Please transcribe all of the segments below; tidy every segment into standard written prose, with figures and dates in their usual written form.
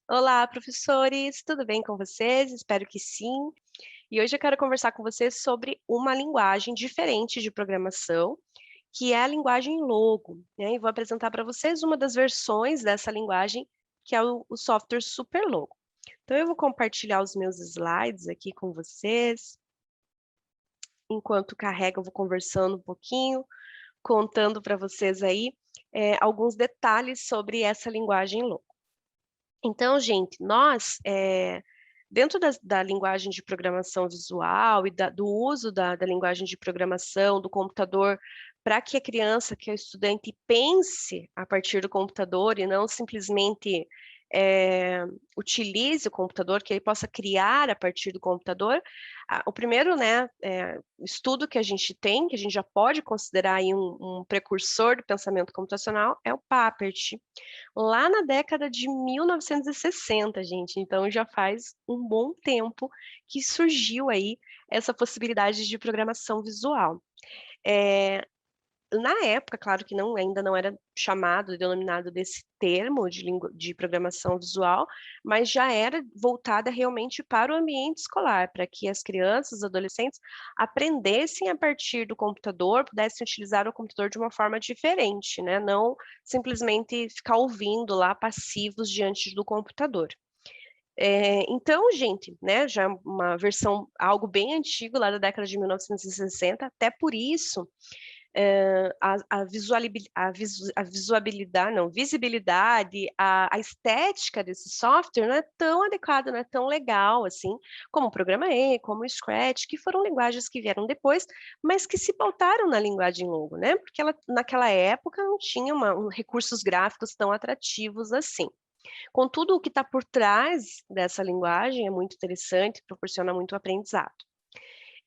Olá, professores, tudo bem com vocês? Espero que sim. E hoje eu quero conversar com vocês sobre uma linguagem diferente de programação, que é a linguagem Logo, né? E vou apresentar para vocês uma das versões dessa linguagem, que é o software Superlogo. Então, eu vou compartilhar os meus slides aqui com vocês. Enquanto carrega, eu vou conversando um pouquinho, contando para vocês aí alguns detalhes sobre essa linguagem Logo. Então, gente, dentro da linguagem de programação visual e do uso da linguagem de programação, do computador, para que a criança, que é o estudante, pense a partir do computador e não simplesmente utilize o computador, que ele possa criar a partir do computador, o primeiro, né, estudo que a gente tem, que a gente já pode considerar aí um precursor do pensamento computacional, é o Papert, lá na década de 1960, gente, então já faz um bom tempo que surgiu aí essa possibilidade de programação visual. Eh, Na época, claro que ainda não era chamado, denominado desse termo de programação visual, mas já era voltada realmente para o ambiente escolar, para que as crianças, adolescentes aprendessem a partir do computador, pudessem utilizar o computador de uma forma diferente, né, não simplesmente ficar ouvindo lá passivos diante do computador. Então, gente, né, já é uma versão algo bem antigo, lá da década de 1960, até por isso a visuabilidade, não, visibilidade, a estética desse software não é tão adequada, não é tão legal assim, como o Programa E, como o Scratch, que foram linguagens que vieram depois, mas que se pautaram na linguagem Logo, né? Porque ela, naquela época, não tinha recursos gráficos tão atrativos assim. Contudo, o que está por trás dessa linguagem é muito interessante, proporciona muito aprendizado.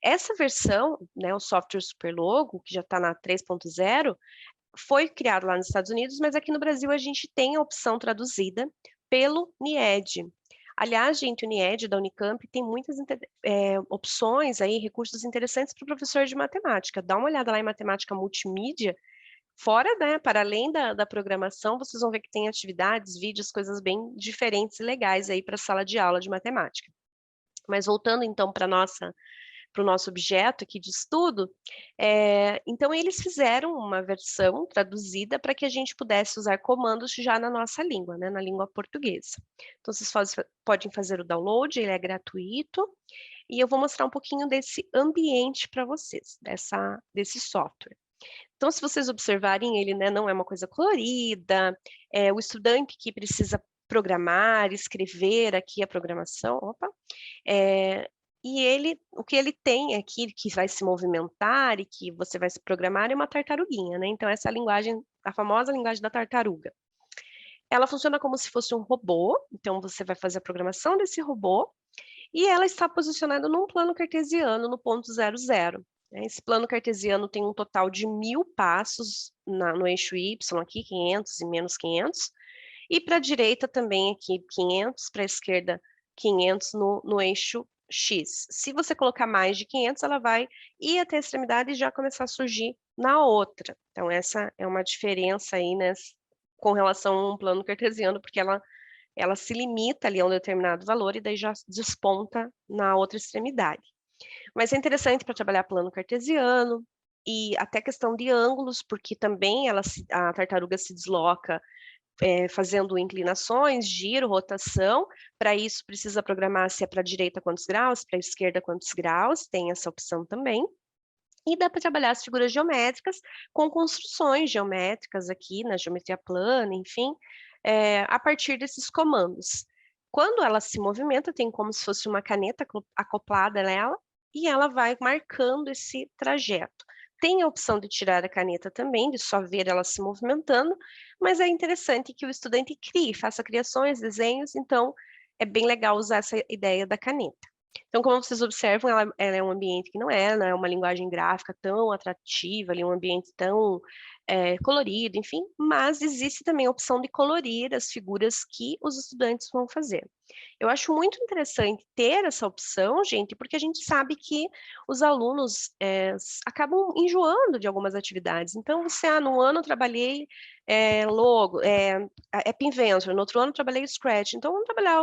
Essa versão, né, o software Superlogo, que já está na 3.0, foi criado lá nos Estados Unidos, mas aqui no Brasil a gente tem a opção traduzida pelo NIED. Aliás, gente, o NIED da Unicamp tem muitas opções aí, recursos interessantes para o professor de matemática. Dá uma olhada lá em matemática multimídia, fora, né, para além da programação, vocês vão ver que tem atividades, vídeos, coisas bem diferentes e legais aí para a sala de aula de matemática. Mas voltando então para o nosso objeto aqui de estudo, então eles fizeram uma versão traduzida para que a gente pudesse usar comandos já na nossa língua, né, na língua portuguesa. Então vocês podem fazer o download, ele é gratuito, e eu vou mostrar um pouquinho desse ambiente para vocês, desse software. Então, se vocês observarem, ele, né, não é uma coisa colorida, o estudante que precisa programar, escrever aqui a programação, eh, e o que ele tem aqui, que vai se movimentar e que você vai se programar, é uma tartaruguinha, né? Então, essa linguagem, a famosa linguagem da tartaruga. Ela funciona como se fosse um robô, então você vai fazer a programação desse robô, e ela está posicionada num plano cartesiano, no ponto 00. Né? Esse plano cartesiano tem um total de 1000 passos no eixo Y, aqui 500 e menos 500, e para a direita também aqui 500, para a esquerda 500 no eixo X. Se você colocar mais de 500, ela vai ir até a extremidade e já começar a surgir na outra. Então essa é uma diferença aí, né, com relação a um plano cartesiano, porque ela se limita ali a um determinado valor e daí já desponta na outra extremidade. Mas é interessante para trabalhar plano cartesiano e até questão de ângulos, porque também a tartaruga se desloca fazendo inclinações, giro, rotação. Para isso, precisa programar se é para a direita quantos graus, para a esquerda quantos graus, tem essa opção também. E dá para trabalhar as figuras geométricas com construções geométricas aqui na geometria plana, enfim, a partir desses comandos. Quando ela se movimenta, tem como se fosse uma caneta acoplada nela, e ela vai marcando esse trajeto. Tem a opção de tirar a caneta também, de só ver ela se movimentando, mas é interessante que o estudante crie, faça criações, desenhos, então é bem legal usar essa ideia da caneta. Então, como vocês observam, ela é um ambiente que não é, né, uma linguagem gráfica tão atrativa, ali, um ambiente tão colorido, enfim, mas existe também a opção de colorir as figuras que os estudantes vão fazer. Eu acho muito interessante ter essa opção, gente, porque a gente sabe que os alunos acabam enjoando de algumas atividades. Então, no ano eu trabalhei logo, App Inventor, no outro ano eu trabalhei Scratch. Então, vamos trabalhar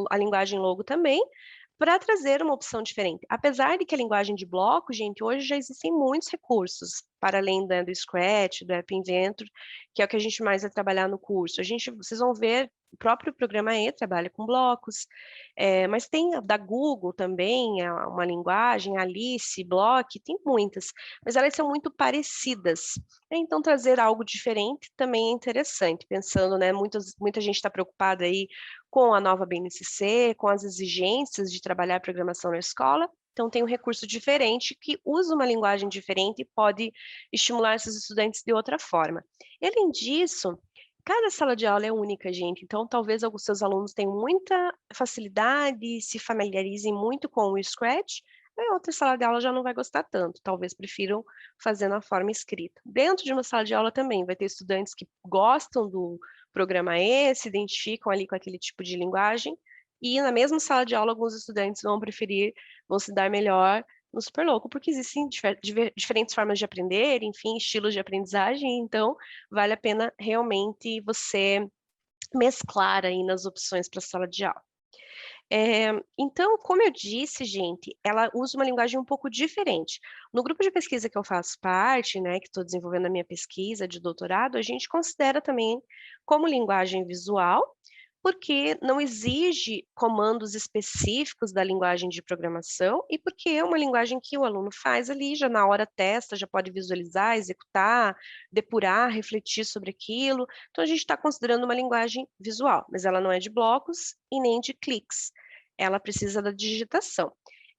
a linguagem logo também, para trazer uma opção diferente. Apesar de que a linguagem de bloco, gente, hoje já existem muitos recursos, para além do Scratch, do App Inventor, que é o que a gente mais vai trabalhar no curso. Vocês vão ver, o próprio programa E trabalha com blocos, mas tem da Google também, uma linguagem, Alice, Block, tem muitas, mas elas são muito parecidas. Então, trazer algo diferente também é interessante, pensando, né, muita gente está preocupada aí com a nova BNCC, com as exigências de trabalhar a programação na escola, então tem um recurso diferente que usa uma linguagem diferente e pode estimular esses estudantes de outra forma. E, além disso, cada sala de aula é única, gente, então talvez alguns seus alunos tenham muita facilidade, se familiarizem muito com o Scratch, a outra sala de aula já não vai gostar tanto, talvez prefiram fazer na forma escrita. Dentro de uma sala de aula também vai ter estudantes que gostam do programa E, se identificam ali com aquele tipo de linguagem, e na mesma sala de aula alguns estudantes vão se dar melhor no Superloco, porque existem diferentes formas de aprender, enfim, estilos de aprendizagem, então vale a pena realmente você mesclar aí nas opções para a sala de aula. Então, como eu disse, gente, ela usa uma linguagem um pouco diferente. No grupo de pesquisa que eu faço parte, né, que estou desenvolvendo a minha pesquisa de doutorado, a gente considera também como linguagem visual, porque não exige comandos específicos da linguagem de programação e porque é uma linguagem que o aluno faz ali, já na hora testa, já pode visualizar, executar, depurar, refletir sobre aquilo. Então, a gente está considerando uma linguagem visual, mas ela não é de blocos e nem de cliques. Ela precisa da digitação.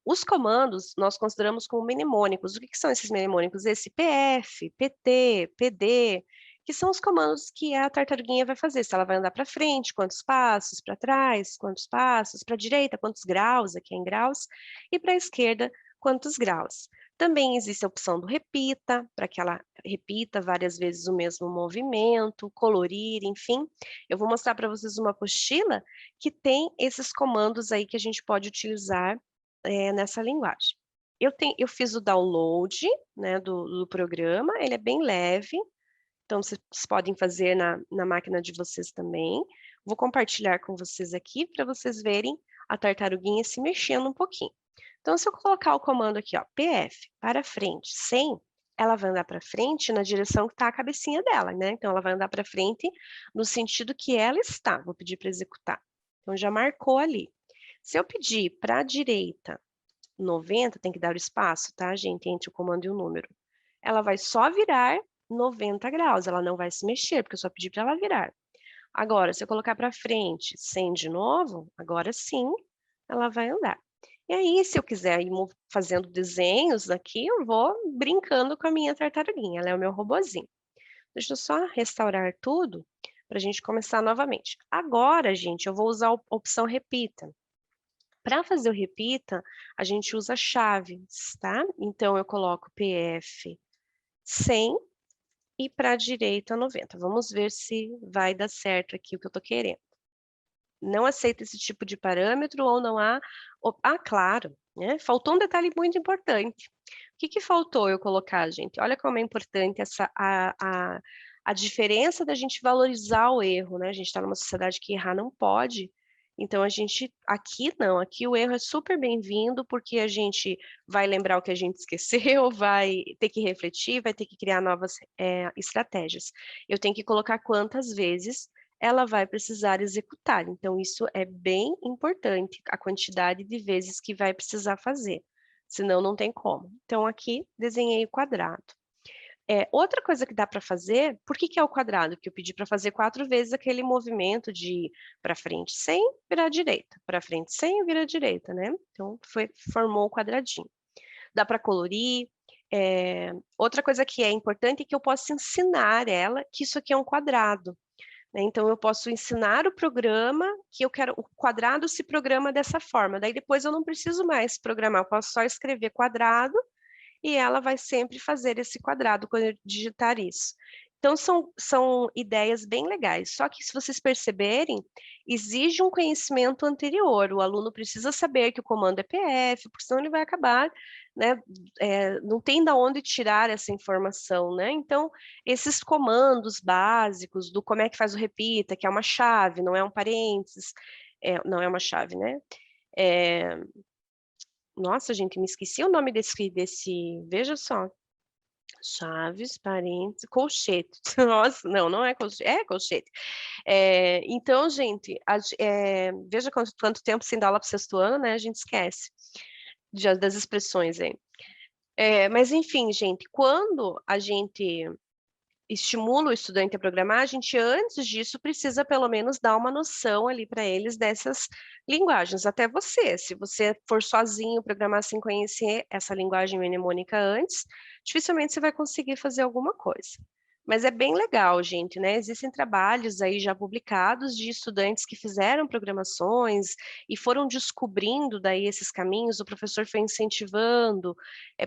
Os comandos nós consideramos como mnemônicos. O que são esses mnemônicos? Esse PF, PT, PD, que são os comandos que a tartaruguinha vai fazer. Se ela vai andar para frente, quantos passos, para trás, quantos passos, para a direita, quantos graus, aqui é em graus, e para a esquerda, quantos graus. Também existe a opção do repita, para que ela repita várias vezes o mesmo movimento, colorir, enfim. Eu vou mostrar para vocês uma apostila que tem esses comandos aí que a gente pode utilizar nessa linguagem. Eu fiz o download, né, do programa, ele é bem leve, então vocês podem fazer na máquina de vocês também. Vou compartilhar com vocês aqui para vocês verem a tartaruguinha se mexendo um pouquinho. Então, se eu colocar o comando aqui, ó, PF, para frente, 100, ela vai andar para frente na direção que está a cabecinha dela, né? Então, ela vai andar para frente no sentido que ela está. Vou pedir para executar. Então, já marcou ali. Se eu pedir para a direita 90, tem que dar o espaço, tá, gente, entre o comando e o número. Ela vai só virar 90 graus, ela não vai se mexer, porque eu só pedi para ela virar. Agora, se eu colocar para frente 100 de novo, agora sim, ela vai andar. E aí, se eu quiser ir fazendo desenhos aqui, eu vou brincando com a minha tartaruguinha, ela é o meu robozinho. Deixa eu só restaurar tudo para a gente começar novamente. Agora, gente, eu vou usar a opção repita. Para fazer o repita, a gente usa chaves, tá? Então, eu coloco PF 100 e para a direita 90. Vamos ver se vai dar certo aqui o que eu estou querendo. Não aceita esse tipo de parâmetro ou não há... claro, né? Faltou um detalhe muito importante. O que faltou eu colocar, gente? Olha como é importante a diferença da gente valorizar o erro, né? A gente está numa sociedade que errar não pode. Então, aqui não, aqui o erro é super bem-vindo, porque a gente vai lembrar o que a gente esqueceu, vai ter que refletir, vai ter que criar novas estratégias. Eu tenho que colocar quantas vezes ela vai precisar executar. Então, isso é bem importante, a quantidade de vezes que vai precisar fazer, senão não tem como. Então, aqui desenhei o quadrado. Outra coisa que dá para fazer, por que é o quadrado? Que eu pedi para fazer 4 vezes aquele movimento de para frente 100, virar direita, para frente 100, virar direita, né? Então, formou o quadradinho. Dá para colorir. Outra coisa que é importante é que eu possa ensinar ela que isso aqui é um quadrado. né, então eu posso ensinar o programa que eu quero o quadrado se programa dessa forma, daí depois eu não preciso mais programar, eu posso só escrever quadrado e ela vai sempre fazer esse quadrado quando eu digitar isso. Então são ideias bem legais, só que se vocês perceberem, exige um conhecimento anterior, o aluno precisa saber que o comando é PF, porque senão ele vai acabar, né, não tem da onde tirar essa informação, né, então esses comandos básicos do como é que faz o repita, que é uma chave, não é um parênteses, não é uma chave, né, eh, nossa, gente, me esqueci o nome desse veja só, chaves, parênteses, colchete. Nossa, não, não é colchete, é colchete. Então, gente, veja quanto tempo sem dar aula para o sexto ano, né, a gente esquece das expressões aí. Mas enfim, gente, quando a gente estimula o estudante a programar, a gente antes disso precisa pelo menos dar uma noção ali para eles dessas linguagens, até você, se você for sozinho programar sem conhecer essa linguagem mnemônica antes, dificilmente você vai conseguir fazer alguma coisa. Mas é bem legal, gente, né? Existem trabalhos aí já publicados de estudantes que fizeram programações e foram descobrindo daí esses caminhos, o professor foi incentivando,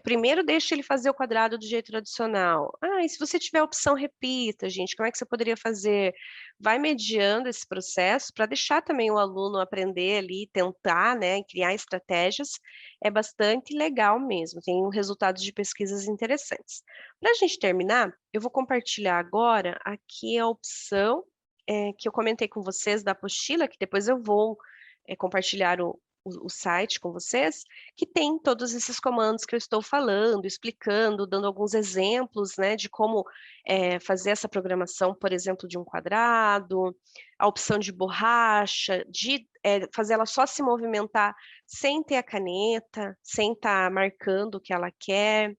primeiro deixa ele fazer o quadrado do jeito tradicional. Ah, e se você tiver a opção repita, gente, como é que você poderia fazer? Vai mediando esse processo para deixar também o aluno aprender ali, tentar, né, criar estratégias, é bastante legal mesmo, tem resultados de pesquisas interessantes. Para a gente terminar, eu vou compartilhar agora aqui a opção, que eu comentei com vocês da apostila, que depois eu vou, compartilhar o site com vocês, que tem todos esses comandos que eu estou falando, explicando, dando alguns exemplos, né, de como, fazer essa programação, por exemplo, de um quadrado, a opção de borracha, de, fazer ela só se movimentar sem ter a caneta, sem estar marcando o que ela quer.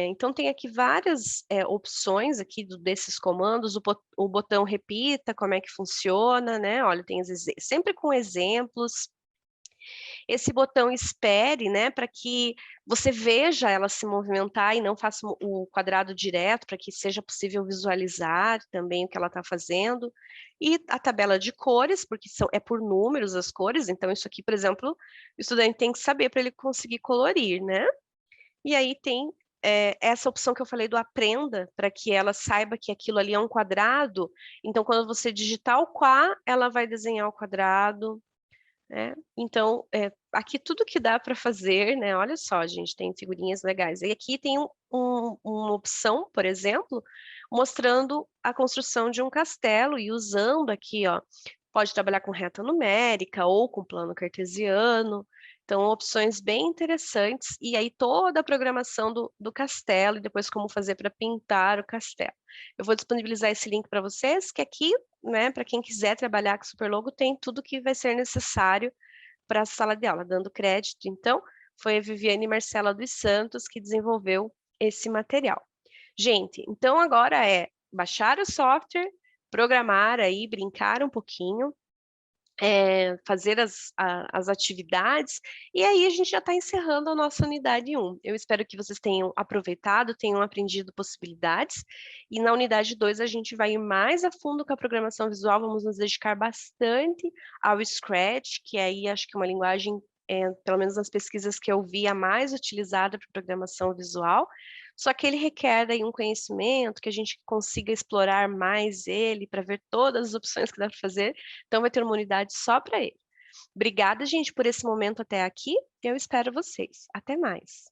Então tem aqui várias, opções aqui desses comandos, o botão repita, como é que funciona, né, olha, tem sempre com exemplos. Esse botão espere, né, para que você veja ela se movimentar e não faça o quadrado direto, para que seja possível visualizar também o que ela está fazendo. E a tabela de cores, porque é por números as cores, então isso aqui, por exemplo, o estudante tem que saber para ele conseguir colorir, né. E aí tem, essa opção que eu falei do aprenda, para que ela saiba que aquilo ali é um quadrado, então quando você digitar o quá, ela vai desenhar o quadrado, né. Então, aqui tudo que dá para fazer, né, olha só gente, tem figurinhas legais. E aqui tem uma opção, por exemplo, mostrando a construção de um castelo e usando aqui, ó, pode trabalhar com reta numérica ou com plano cartesiano, então opções bem interessantes, e aí toda a programação do castelo e depois como fazer para pintar o castelo. Eu vou disponibilizar esse link para vocês, que aqui, né, para quem quiser trabalhar com Superlogo, tem tudo que vai ser necessário para a sala de aula, dando crédito. Então, foi a Viviane Marcela dos Santos que desenvolveu esse material. Gente, então agora é baixar o software, programar aí, brincar um pouquinho, fazer as atividades, e aí a gente já está encerrando a nossa unidade 1. Eu espero que vocês tenham aproveitado, tenham aprendido possibilidades, e na unidade 2 a gente vai ir mais a fundo com a programação visual, vamos nos dedicar bastante ao Scratch, que aí acho que é uma linguagem, pelo menos nas pesquisas que eu vi, a mais utilizada para programação visual, só que ele requer aí um conhecimento, que a gente consiga explorar mais ele, para ver todas as opções que dá para fazer, então vai ter uma unidade só para ele. Obrigada, gente, por esse momento até aqui. Eu espero vocês. Até mais.